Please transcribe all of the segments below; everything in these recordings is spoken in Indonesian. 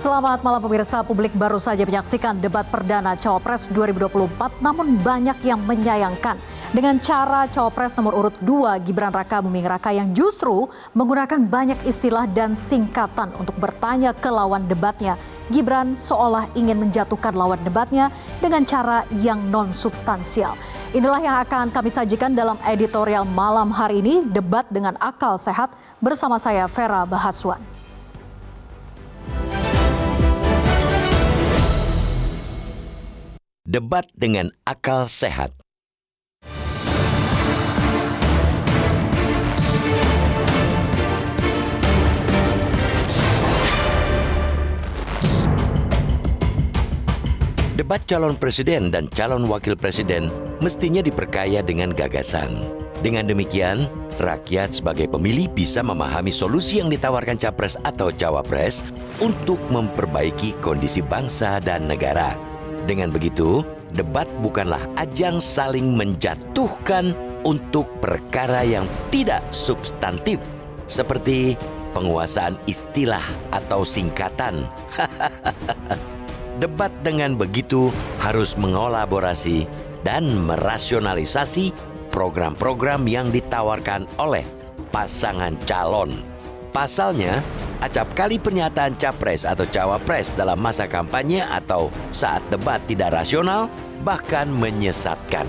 Selamat malam pemirsa, publik baru saja menyaksikan debat perdana Cawapres 2024, namun banyak yang menyayangkan dengan cara Cawapres nomor urut 2 Gibran Raka Buming Raka yang justru menggunakan banyak istilah dan singkatan untuk bertanya ke lawan debatnya. Gibran seolah ingin menjatuhkan lawan debatnya dengan cara yang non-substansial. Inilah yang akan kami sajikan dalam editorial malam hari ini, Debat dengan Akal Sehat, bersama saya Vera Bahaswan. Debat dengan akal sehat. Debat calon presiden dan calon wakil presiden mestinya diperkaya dengan gagasan. Dengan demikian, rakyat sebagai pemilih bisa memahami solusi yang ditawarkan capres atau cawapres untuk memperbaiki kondisi bangsa dan negara. Dengan begitu, debat bukanlah ajang saling menjatuhkan untuk perkara yang tidak substantif, seperti penguasaan istilah atau singkatan. Debat dengan begitu harus mengolaborasi dan merasionalisasi program-program yang ditawarkan oleh pasangan calon. Pasalnya, acap kali pernyataan capres atau cawapres dalam masa kampanye atau saat debat tidak rasional, bahkan menyesatkan.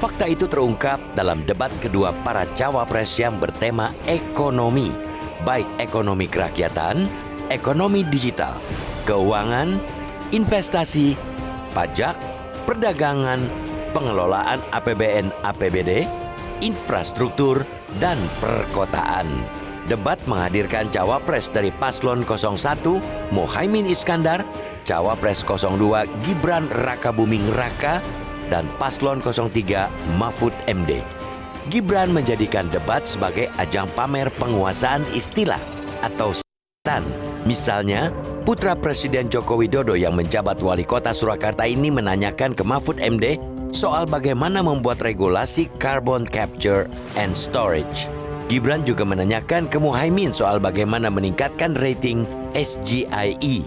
Fakta itu terungkap dalam debat kedua para cawapres yang bertema ekonomi, baik ekonomi kerakyatan, ekonomi digital, keuangan, investasi, pajak, perdagangan, pengelolaan APBN APBD, infrastruktur, dan perkotaan. Debat menghadirkan cawapres dari Paslon 01 Muhaimin Iskandar, cawapres 02 Gibran Raka Buming Raka, dan Paslon 03 Mahfud MD. Gibran menjadikan debat sebagai ajang pamer penguasaan istilah atau singkatan. Misalnya, putra Presiden Joko Widodo yang menjabat wali kota Surakarta ini menanyakan ke Mahfud MD soal bagaimana membuat regulasi carbon capture and storage. Gibran juga menanyakan ke Muhaimin soal bagaimana meningkatkan rating SGIE.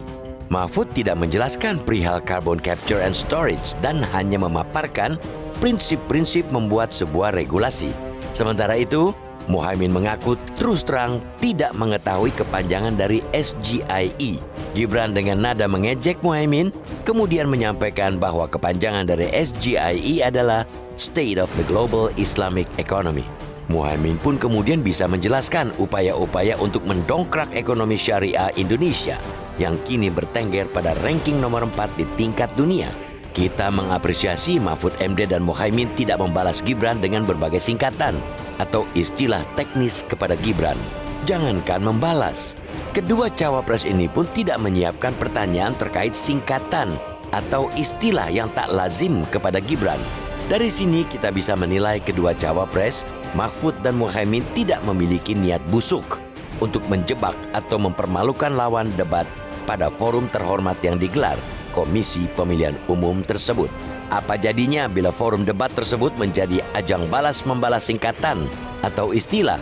Mahfud tidak menjelaskan perihal carbon capture and storage dan hanya memaparkan prinsip-prinsip membuat sebuah regulasi. Sementara itu, Muhaimin mengaku terus terang tidak mengetahui kepanjangan dari SGIE. Gibran dengan nada mengejek Muhaimin, kemudian menyampaikan bahwa kepanjangan dari SGIE adalah State of the Global Islamic Economy. Muhaimin pun kemudian bisa menjelaskan upaya-upaya untuk mendongkrak ekonomi syariah Indonesia yang kini bertengger pada ranking nomor 4 di tingkat dunia. Kita mengapresiasi Mahfud MD dan Muhaimin tidak membalas Gibran dengan berbagai singkatan atau istilah teknis kepada Gibran. Jangankan membalas, kedua cawapres ini pun tidak menyiapkan pertanyaan terkait singkatan atau istilah yang tak lazim kepada Gibran. Dari sini kita bisa menilai kedua cawapres, Mahfud dan Muhaimin, tidak memiliki niat busuk untuk menjebak atau mempermalukan lawan debat pada forum terhormat yang digelar Komisi Pemilihan Umum tersebut. Apa jadinya bila forum debat tersebut menjadi ajang balas-membalas singkatan atau istilah?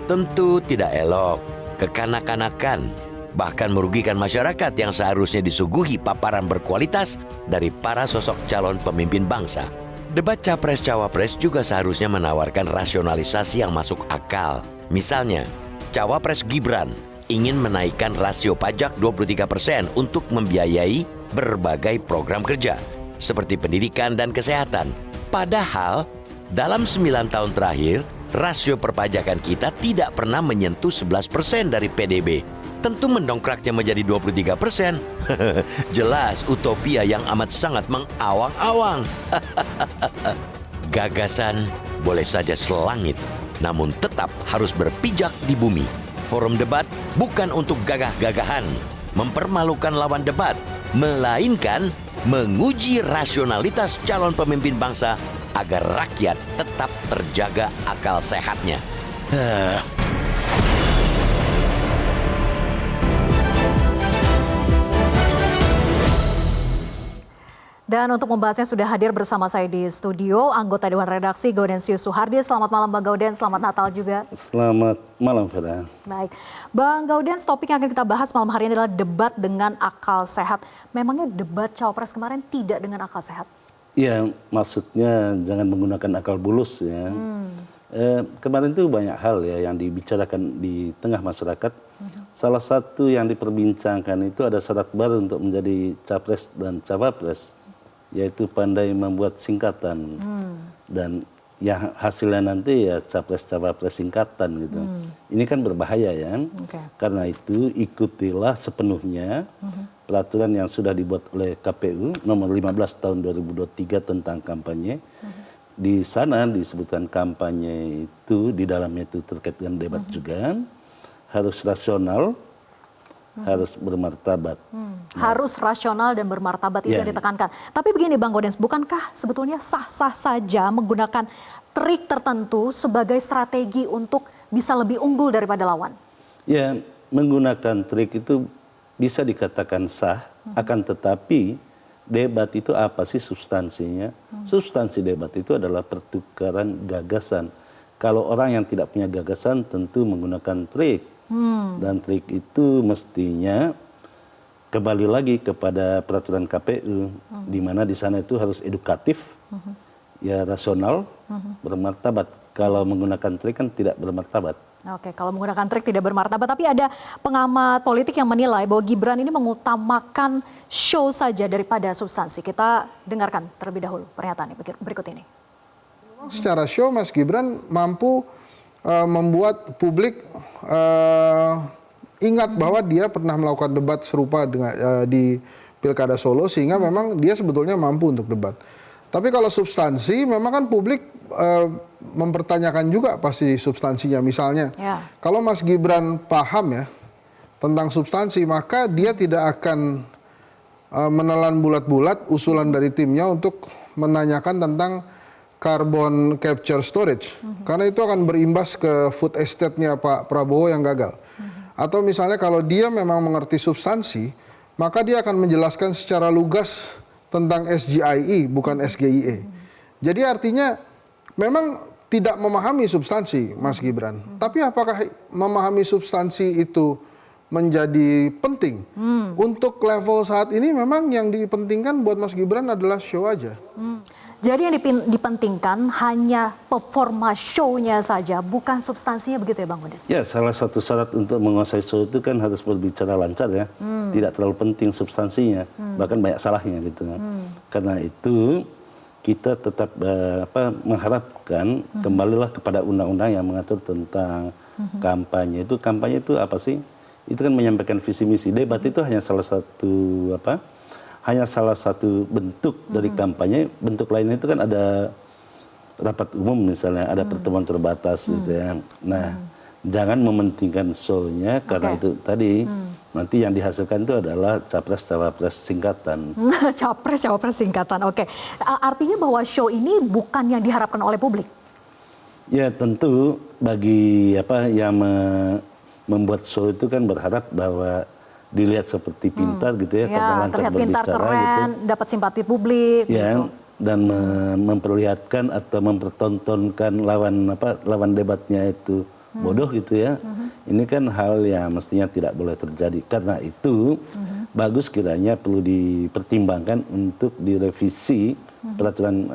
Tentu tidak elok, kekanak-kanakan, bahkan merugikan masyarakat yang seharusnya disuguhi paparan berkualitas dari para sosok calon pemimpin bangsa. Debat Capres-Cawapres juga seharusnya menawarkan rasionalisasi yang masuk akal. Misalnya, Cawapres Gibran ingin menaikkan rasio pajak 23% untuk membiayai berbagai program kerja, seperti pendidikan dan kesehatan. Padahal, dalam 9 tahun terakhir, rasio perpajakan kita tidak pernah menyentuh 11% dari PDB. Tentu mendongkraknya menjadi 23%. Jelas utopia yang amat sangat mengawang-awang. Gagasan boleh saja selangit, namun tetap harus berpijak di bumi. Forum debat bukan untuk gagah-gagahan, mempermalukan lawan debat, melainkan menguji rasionalitas calon pemimpin bangsa agar rakyat tetap terjaga akal sehatnya. Dan untuk membahasnya sudah hadir bersama saya di studio anggota Dewan Redaksi Gaudensius Suhardi. Selamat malam Bang Gaudens, selamat Natal juga. Selamat malam Vera. Baik, Bang Gaudens, topik yang akan kita bahas malam hari ini adalah debat dengan akal sehat. Memangnya debat Cawapres kemarin tidak dengan akal sehat? Iya, maksudnya jangan menggunakan akal bulus ya. Kemarin itu banyak hal ya yang dibicarakan di tengah masyarakat. Salah satu yang diperbincangkan itu ada syarat baru untuk menjadi capres dan cawapres, yaitu pandai membuat singkatan. Dan ya hasilnya nanti ya capres cawapres singkatan gitu. Ini kan berbahaya ya. Karena itu ikutilah sepenuhnya peraturan yang sudah dibuat oleh KPU nomor 15 tahun 2023 tentang kampanye. Di sana disebutkan kampanye itu di dalamnya itu terkait dengan debat juga harus rasional, harus bermartabat. Harus rasional dan bermartabat itu yang ditekankan. Tapi begini Bang Gaudens, bukankah sebetulnya sah-sah saja menggunakan trik tertentu sebagai strategi untuk bisa lebih unggul daripada lawan? Ya, menggunakan trik itu bisa dikatakan sah, akan tetapi debat itu apa sih substansinya? Substansi debat itu adalah pertukaran gagasan. Kalau orang yang tidak punya gagasan tentu menggunakan trik. Dan trik itu mestinya kembali lagi kepada peraturan KPU, di mana di sana itu harus edukatif, ya rasional, bermartabat. Kalau menggunakan trik kan tidak bermartabat. Oke, kalau menggunakan trik tidak bermartabat, tapi ada pengamat politik yang menilai bahwa Gibran ini mengutamakan show saja daripada substansi. Kita dengarkan terlebih dahulu pernyataan berikut ini. Secara show Mas Gibran mampu membuat publik ingat bahwa dia pernah melakukan debat serupa dengan di Pilkada Solo, sehingga memang dia sebetulnya mampu untuk debat. Tapi kalau substansi memang kan publik mempertanyakan juga pasti substansinya. Misalnya kalau Mas Gibran paham ya tentang substansi, maka dia tidak akan menelan bulat-bulat usulan dari timnya untuk menanyakan tentang carbon capture storage, karena itu akan berimbas ke food estate-nya Pak Prabowo yang gagal. Atau misalnya kalau dia memang mengerti substansi, maka dia akan menjelaskan secara lugas tentang SGIE bukan SGIE. Jadi artinya memang tidak memahami substansi Mas Gibran. Tapi apakah memahami substansi itu menjadi penting? Untuk level saat ini memang yang dipentingkan buat Mas Gibran adalah show aja. Jadi yang dipentingkan hanya performa show-nya saja, bukan substansinya, begitu ya Bang Gaudens? Ya, salah satu syarat untuk menguasai show itu kan harus berbicara lancar ya. Tidak terlalu penting substansinya, bahkan banyak salahnya gitu. Karena itu kita tetap mengharapkan kembalilah kepada undang-undang yang mengatur tentang kampanye. Kampanye itu apa sih? Itu kan menyampaikan visi misi. Debat itu hanya salah satu bentuk dari kampanye. Bentuk lainnya itu kan ada rapat umum misalnya, ada pertemuan terbatas gitu ya. Nah, jangan mementingkan show-nya karena itu tadi nanti yang dihasilkan itu adalah capres-cawapres singkatan. Capres-cawapres singkatan, oke. Artinya bahwa show ini bukan yang diharapkan oleh publik? Ya tentu bagi yang membuat show itu kan berharap bahwa dilihat seperti pintar gitu ya, karena lancar terlihat pintar, berbicara keren, gitu. dapat simpati publik. Ya, gitu. dan memperlihatkan atau mempertontonkan lawan debatnya itu bodoh gitu ya. Ini kan hal yang mestinya tidak boleh terjadi. Karena itu bagus kiranya perlu dipertimbangkan untuk direvisi peraturan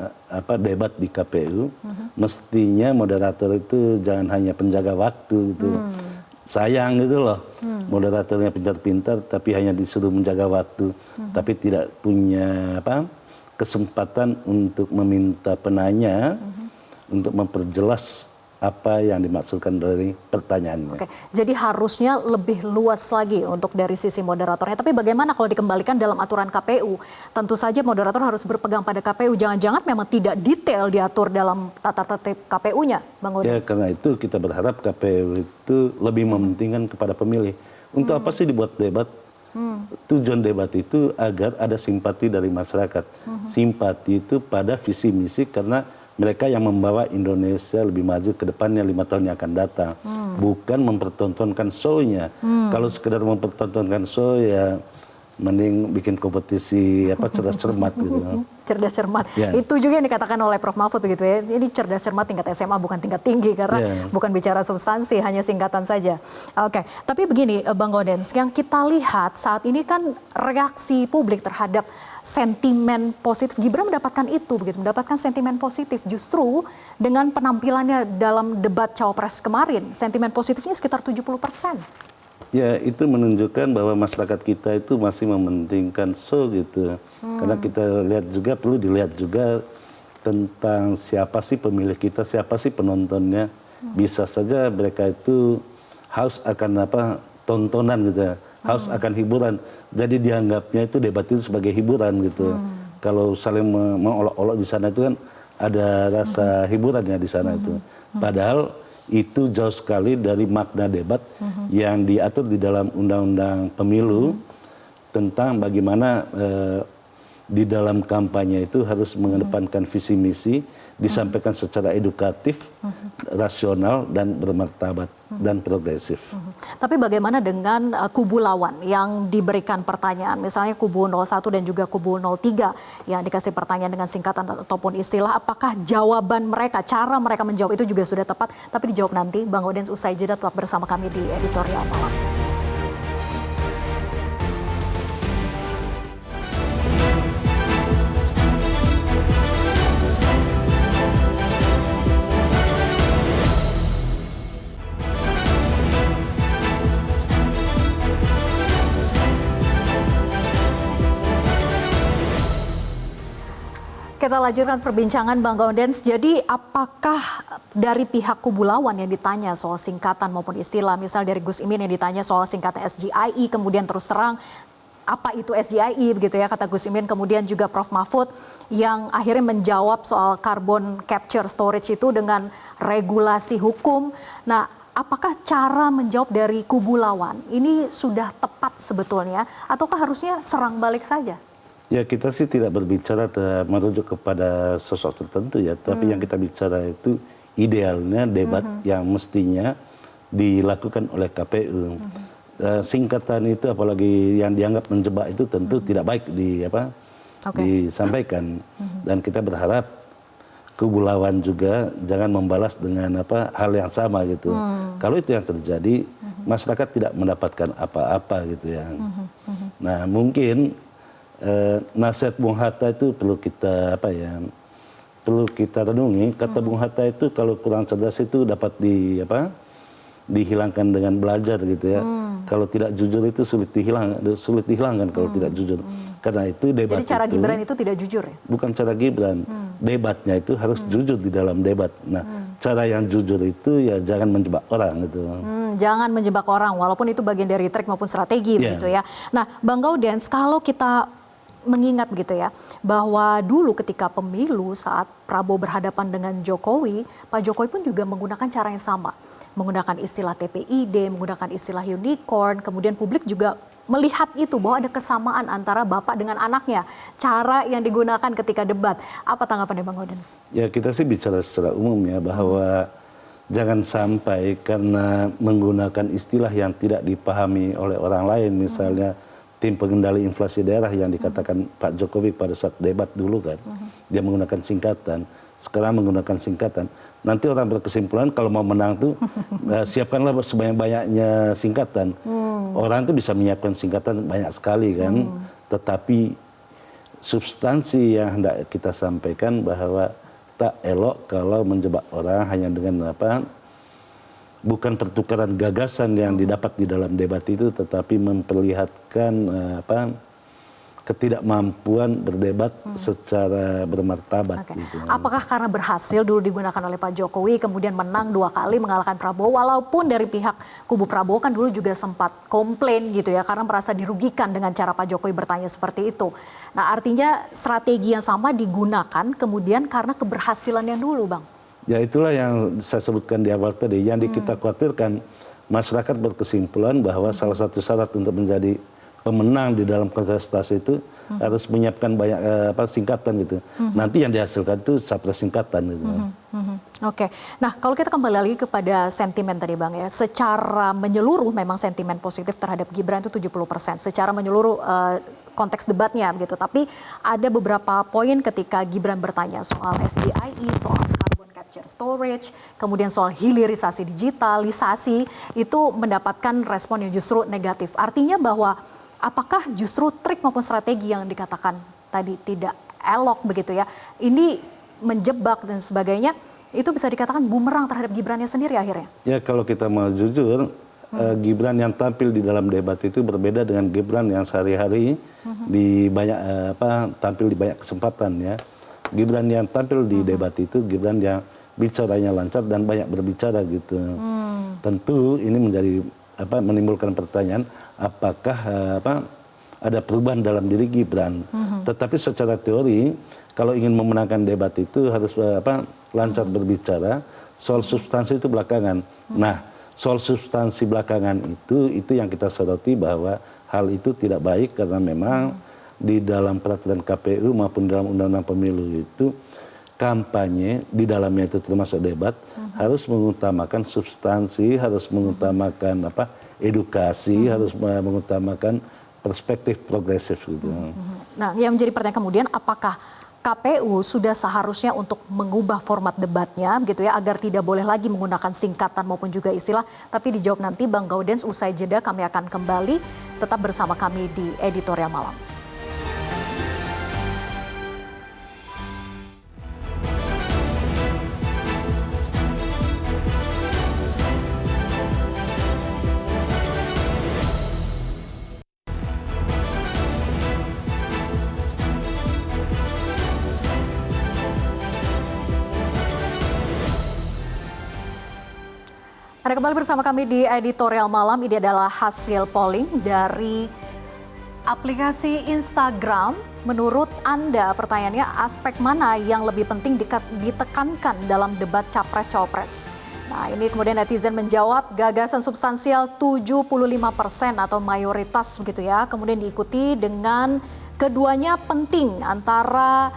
debat di KPU. Mestinya moderator itu jangan hanya penjaga waktu gitu. Sayang gitu loh, moderatornya pintar-pintar tapi hanya disuruh menjaga waktu, tapi tidak punya kesempatan untuk meminta penanya untuk memperjelas apa yang dimaksudkan dari pertanyaannya. Oke, jadi harusnya lebih luas lagi untuk dari sisi moderatornya. Tapi bagaimana kalau dikembalikan dalam aturan KPU? Tentu saja moderator harus berpegang pada KPU. Jangan-jangan memang tidak detail diatur dalam tata tertib KPU-nya, Bang Gaudens? Ya, karena itu kita berharap KPU itu lebih mementingkan kepada pemilih. Untuk apa sih dibuat debat? Tujuan debat itu agar ada simpati dari masyarakat. Simpati itu pada visi misi karena mereka yang membawa Indonesia lebih maju ke depannya 5 tahun yang akan datang. Bukan mempertontonkan show-nya. Kalau sekedar mempertontonkan show ya mending bikin kompetisi cerdas cermat gitu. Cerdas cermat. Ya. Itu juga yang dikatakan oleh Prof. Mahfud begitu ya. Ini cerdas cermat tingkat SMA bukan tingkat tinggi karena bukan bicara substansi, hanya singkatan saja. Oke, tapi begini Bang Gaudens, yang kita lihat saat ini kan reaksi publik terhadap sentimen positif Gibran mendapatkan itu begitu, mendapatkan sentimen positif justru dengan penampilannya dalam debat Cawapres kemarin. Sentimen positifnya sekitar 70%. Ya, itu menunjukkan bahwa masyarakat kita itu masih mementingkan show gitu. Karena kita lihat juga, perlu dilihat juga tentang siapa sih pemilih kita, siapa sih penontonnya. Bisa saja mereka itu haus akan tontonan gitu, haus akan hiburan. Jadi dianggapnya itu debat itu sebagai hiburan gitu. Kalau saling mengolok-olok di sana itu kan ada rasa hiburannya di sana itu. Padahal itu jauh sekali dari makna debat yang diatur di dalam Undang-Undang Pemilu tentang bagaimana di dalam kampanye itu harus mengedepankan visi misi, disampaikan secara edukatif, rasional dan bermartabat dan progresif. Tapi bagaimana dengan kubu lawan yang diberikan pertanyaan, misalnya kubu 01 dan juga kubu 03 yang dikasih pertanyaan dengan singkatan ataupun istilah, apakah jawaban mereka, cara mereka menjawab itu juga sudah tepat? Tapi dijawab nanti. Bang Gaudens usai jeda tetap bersama kami di Editorial Malam. Kita lanjutkan perbincangan Bang Gaudens. Jadi apakah dari pihak kubu lawan yang ditanya soal singkatan maupun istilah, misal dari Gus Imin yang ditanya soal singkatan SGIE, kemudian terus terang apa itu SGIE begitu ya kata Gus Imin, kemudian juga Prof. Mahfud yang akhirnya menjawab soal carbon capture storage itu dengan regulasi hukum. Nah, apakah cara menjawab dari kubu lawan ini sudah tepat sebetulnya ataukah harusnya serang balik saja? Ya, kita sih tidak berbicara merujuk kepada sosok tertentu ya, tapi yang kita bicara itu idealnya debat yang mestinya dilakukan oleh KPU. Singkatan itu apalagi yang dianggap menjebak itu tentu tidak baik disampaikan. Dan kita berharap kubu lawan juga jangan membalas dengan hal yang sama gitu. Kalau itu yang terjadi, masyarakat tidak mendapatkan apa-apa gitu ya. Nah, mungkin nasihat Bung Hatta itu perlu kita perlu kita renungi. Kata Bung Hatta itu kalau kurang cerdas itu dapat dihilangkan dengan belajar gitu ya. Kalau tidak jujur itu sulit dihilangkan kalau tidak jujur. Karena itu debat. Jadi cara Gibran itu tidak jujur ya? Bukan cara Gibran. Debatnya itu harus jujur di dalam debat. Nah, cara yang jujur itu ya jangan menjebak orang gitu. Jangan menjebak orang walaupun itu bagian dari trik maupun strategi begitu ya. Nah, Bang Gaudens, kalau kita mengingat begitu ya, bahwa dulu ketika pemilu saat Prabowo berhadapan dengan Jokowi, Pak Jokowi pun juga menggunakan cara yang sama. Menggunakan istilah TPID, menggunakan istilah unicorn, kemudian publik juga melihat itu bahwa ada kesamaan antara bapak dengan anaknya. Cara yang digunakan ketika debat. Apa tanggapannya Bang Gaudens? Ya, kita sih bicara secara umum ya, bahwa jangan sampai karena menggunakan istilah yang tidak dipahami oleh orang lain, misalnya tim pengendali inflasi daerah yang dikatakan Pak Jokowi pada saat debat dulu kan, dia menggunakan singkatan, sekarang menggunakan singkatan. Nanti orang berkesimpulan kalau mau menang tuh siapkanlah sebanyak-banyaknya singkatan. Orang tuh bisa menyiapkan singkatan banyak sekali kan, tetapi substansi yang hendak kita sampaikan bahwa tak elok kalau menjebak orang hanya dengan bukan pertukaran gagasan yang didapat di dalam debat itu, tetapi memperlihatkan ketidakmampuan berdebat secara bermartabat. Gitu. Apakah karena berhasil dulu digunakan oleh Pak Jokowi, kemudian menang 2 kali mengalahkan Prabowo, walaupun dari pihak kubu Prabowo kan dulu juga sempat komplain gitu ya, karena merasa dirugikan dengan cara Pak Jokowi bertanya seperti itu. Nah, artinya strategi yang sama digunakan kemudian karena keberhasilan yang dulu, Bang. Ya, itulah yang saya sebutkan di awal tadi. Yang kita khawatirkan, masyarakat berkesimpulan bahwa salah satu syarat untuk menjadi pemenang di dalam kontestasi itu harus menyiapkan banyak singkatan gitu. Nanti yang dihasilkan itu capres singkatan gitu. Oke, nah kalau kita kembali lagi kepada sentimen tadi Bang ya, secara menyeluruh memang sentimen positif terhadap Gibran itu 70%, secara menyeluruh konteks debatnya begitu. Tapi ada beberapa poin ketika Gibran bertanya soal SDIE, soal carbon capture storage, kemudian soal hilirisasi digitalisasi, itu mendapatkan respon yang justru negatif. Artinya bahwa apakah justru trik maupun strategi yang dikatakan tadi tidak elok begitu ya, ini menjebak dan sebagainya, itu bisa dikatakan bumerang terhadap Gibrannya sendiri akhirnya? Ya kalau kita mau jujur, Gibran yang tampil di dalam debat itu berbeda dengan Gibran yang sehari-hari di banyak tampil di banyak kesempatan ya. Gibran yang tampil di debat itu Gibran yang bicaranya lancar dan banyak berbicara gitu. Tentu ini menjadi menimbulkan pertanyaan apakah ada perubahan dalam diri Gibran. Tetapi secara teori kalau ingin memenangkan debat itu harus lancar berbicara, soal substansi itu belakangan. Nah, soal substansi belakangan itu yang kita soroti bahwa hal itu tidak baik karena memang di dalam peraturan KPU maupun dalam Undang-Undang Pemilu itu kampanye di dalamnya itu termasuk debat harus mengutamakan substansi, harus mengutamakan edukasi, harus mengutamakan perspektif progresif gitu. Nah, yang menjadi pertanyaan kemudian apakah KPU sudah seharusnya untuk mengubah format debatnya gitu ya agar tidak boleh lagi menggunakan singkatan maupun juga istilah, tapi dijawab nanti Bang Gaudens usai jeda. Kami akan kembali tetap bersama kami di Editorial Malam. Anda kembali bersama kami di Editorial Malam. Ini adalah hasil polling dari aplikasi Instagram. Menurut Anda, pertanyaannya aspek mana yang lebih penting ditekankan dalam debat Capres-Cawapres? Nah, ini kemudian netizen menjawab gagasan substansial 75% atau mayoritas begitu ya. Kemudian diikuti dengan keduanya penting antara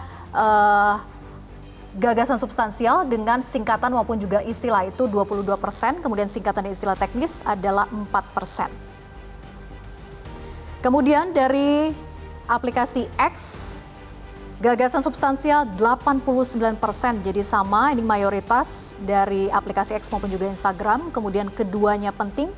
gagasan substansial dengan singkatan maupun juga istilah itu 22%, kemudian singkatan dan istilah teknis adalah 4%. Kemudian dari aplikasi X, gagasan substansial 89%, jadi sama, ini mayoritas dari aplikasi X maupun juga Instagram. Kemudian keduanya penting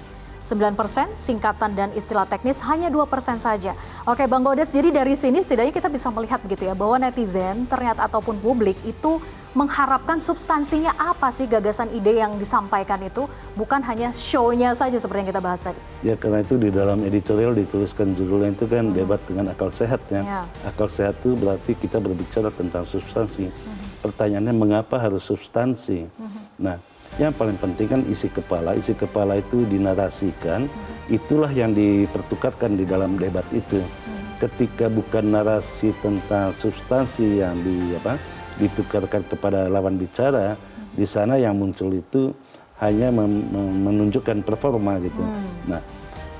9%, singkatan dan istilah teknis hanya 2% saja. Oke Bang Gaudens, jadi dari sini setidaknya kita bisa melihat begitu ya, bahwa netizen ternyata ataupun publik itu mengharapkan substansinya apa sih gagasan ide yang disampaikan itu, bukan hanya show-nya saja seperti yang kita bahas tadi. Ya karena itu di dalam editorial dituliskan judulnya itu kan debat dengan akal sehat ya. Akal sehat itu berarti kita berbicara tentang substansi. Pertanyaannya mengapa harus substansi? Nah, yang paling penting kan isi kepala itu dinarasikan, itulah yang dipertukarkan di dalam debat itu. Ketika bukan narasi tentang substansi yang ditukarkan kepada lawan bicara, di sana yang muncul itu hanya menunjukkan performa gitu. Nah,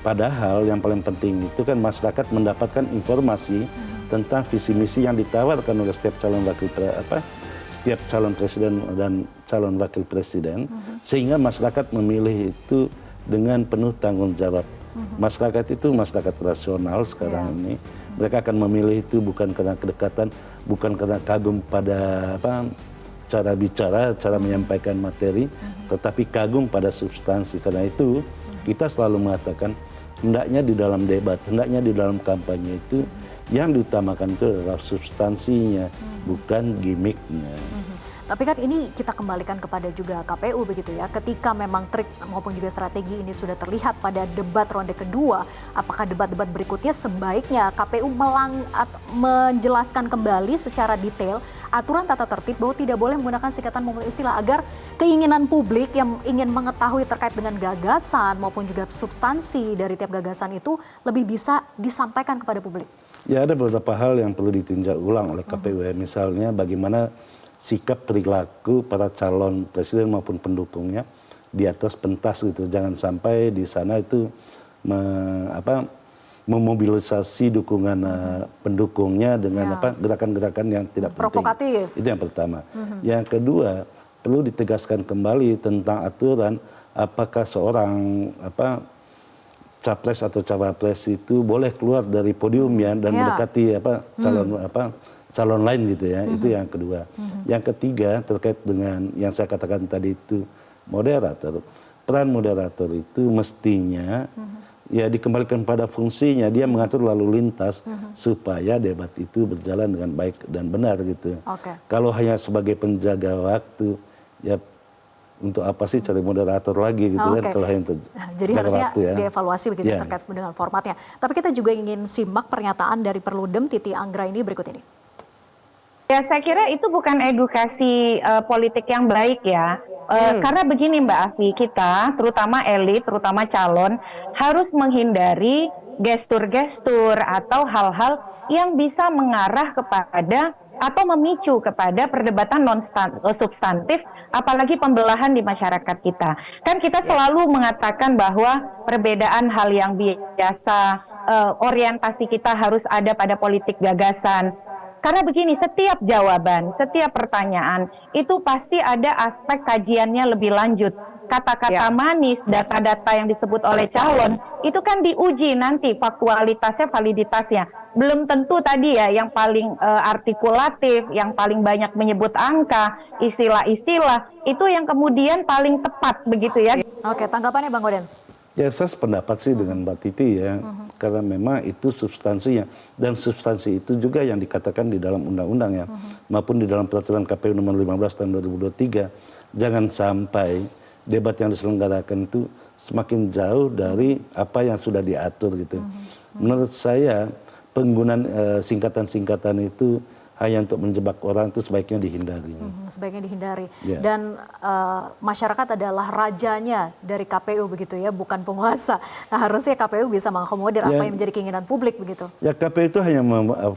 padahal yang paling penting itu kan masyarakat mendapatkan informasi tentang visi misi yang ditawarkan oleh setiap calon setiap calon presiden dan calon wakil presiden, sehingga masyarakat memilih itu dengan penuh tanggung jawab. Masyarakat itu masyarakat rasional sekarang ini. Mereka akan memilih itu bukan karena kedekatan, bukan karena kagum pada cara bicara, cara menyampaikan materi, tetapi kagum pada substansi. Karena itu kita selalu mengatakan hendaknya di dalam debat, hendaknya di dalam kampanye itu yang diutamakan itu adalah substansinya, bukan gimmicknya. Tapi kan ini kita kembalikan kepada juga KPU begitu ya. Ketika memang trik maupun juga strategi ini sudah terlihat pada debat ronde kedua, apakah debat-debat berikutnya sebaiknya KPU menjelaskan kembali secara detail aturan tata tertib bahwa tidak boleh menggunakan singkatan maupun istilah agar keinginan publik yang ingin mengetahui terkait dengan gagasan maupun juga substansi dari tiap gagasan itu lebih bisa disampaikan kepada publik. Ya ada beberapa hal yang perlu ditinjau ulang oleh KPU. Misalnya bagaimana sikap perilaku para calon presiden maupun pendukungnya di atas pentas gitu. Jangan sampai di sana itu memobilisasi dukungan pendukungnya dengan gerakan-gerakan yang tidak penting. Provokatif. Itu yang pertama. Yang kedua, perlu ditegaskan kembali tentang aturan apakah seorang capres atau cawapres itu boleh keluar dari podium ya dan mendekati calon lain gitu ya. Itu yang kedua. Yang ketiga terkait dengan yang saya katakan tadi itu moderator. Peran moderator itu mestinya ya dikembalikan pada fungsinya, dia mengatur lalu lintas supaya debat itu berjalan dengan baik dan benar gitu. Kalau hanya sebagai penjaga waktu ya untuk apa sih cari moderator lagi gitu kan kalau hanya jadi harusnya dievaluasi begitu terkait dengan formatnya. Tapi kita juga ingin simak pernyataan dari Perludem Titi Anggra ini berikut ini. Ya, saya kira itu bukan edukasi politik yang baik ya. Karena begini Mbak Afi, kita terutama elit, terutama calon harus menghindari gestur-gestur atau hal-hal yang bisa mengarah kepada atau memicu kepada perdebatan non substantif, apalagi pembelahan di masyarakat kita. Kan kita selalu mengatakan bahwa perbedaan hal yang biasa, orientasi kita harus ada pada politik gagasan. Karena begini, setiap jawaban, setiap pertanyaan itu pasti ada aspek kajiannya lebih lanjut. Kata-kata manis, data-data yang disebut oleh calon, itu kan diuji nanti faktualitasnya, validitasnya. Belum tentu tadi ya yang paling artikulatif, yang paling banyak menyebut angka, istilah-istilah, itu yang kemudian paling tepat begitu ya. Oke, tanggapannya Bang Gaudens? Ya saya sependapat sih dengan Mbak Titi ya, karena memang itu substansinya. Dan substansi itu juga yang dikatakan di dalam undang-undang ya, maupun di dalam peraturan KPU nomor 15 tahun 2023. Jangan sampai debat yang diselenggarakan itu semakin jauh dari apa yang sudah diatur gitu. Menurut saya penggunaan singkatan-singkatan itu hanya untuk menjebak orang itu sebaiknya dihindari. Sebaiknya dihindari. Dan masyarakat adalah rajanya dari KPU begitu ya, bukan penguasa. Nah, harusnya KPU bisa mengakomodir apa yang menjadi keinginan publik begitu. Ya, KPU itu hanya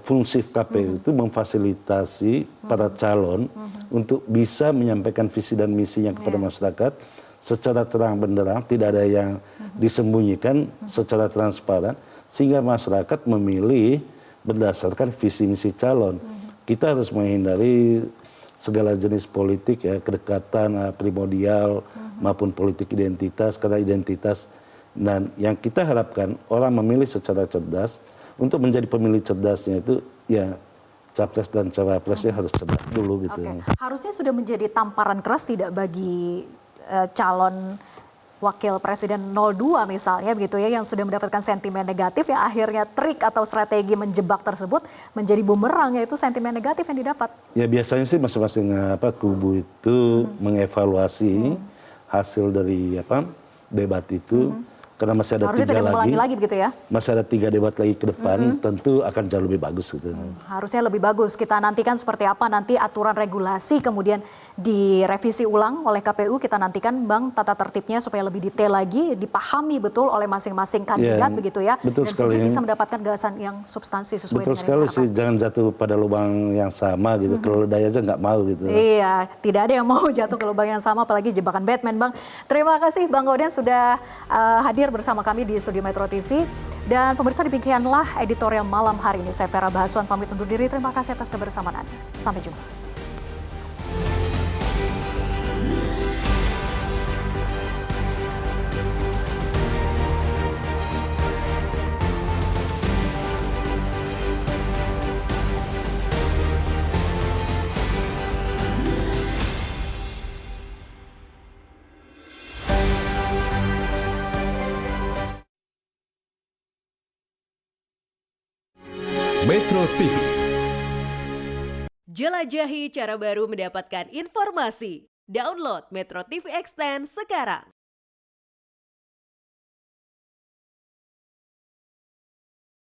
fungsi KPU itu memfasilitasi para calon untuk bisa menyampaikan visi dan misinya kepada masyarakat secara terang benderang, tidak ada yang disembunyikan, secara transparan, sehingga masyarakat memilih berdasarkan visi misi calon. Kita harus menghindari segala jenis politik ya, kedekatan primordial maupun politik identitas, karena identitas. Dan yang kita harapkan orang memilih secara cerdas. Untuk menjadi pemilih cerdasnya itu ya capres dan cawapresnya harus cerdas dulu gitu. Harusnya sudah menjadi tamparan keras tidak bagi calon Wakil Presiden 02 misalnya begitu ya, yang sudah mendapatkan sentimen negatif yang akhirnya trik atau strategi menjebak tersebut menjadi bumerang, yaitu sentimen negatif yang didapat. Ya biasanya sih masing-masing kubu itu mengevaluasi hasil dari debat itu. Karena masih ada masih ada 3 debat lagi ke depan, tentu akan jauh lebih bagus gitu. Harusnya lebih bagus. Kita nantikan seperti apa nanti aturan regulasi kemudian direvisi ulang oleh KPU. Kita nantikan Bang tata tertibnya supaya lebih detail lagi, dipahami betul oleh masing-masing kandidat begitu ya. Betul dan sekali. bisa mendapatkan gagasan yang substansi sesuai betul dengan sekali sih, jangan jatuh pada lubang yang sama gitu. Kalau daya aja nggak mau gitu. Iya, tidak ada yang mau jatuh ke lubang yang sama, apalagi jebakan Batman Bang. Terima kasih Bang Gaudens sudah hadir bersama kami di Studio Metro TV. Dan pemirsa, demikianlah editorial malam hari ini. Saya Vera Bahaswan pamit undur diri. Terima kasih atas kebersamaan Anda. Sampai jumpa. Metro TV. Jelajahi cara baru mendapatkan informasi. Download Metro TV Extend sekarang.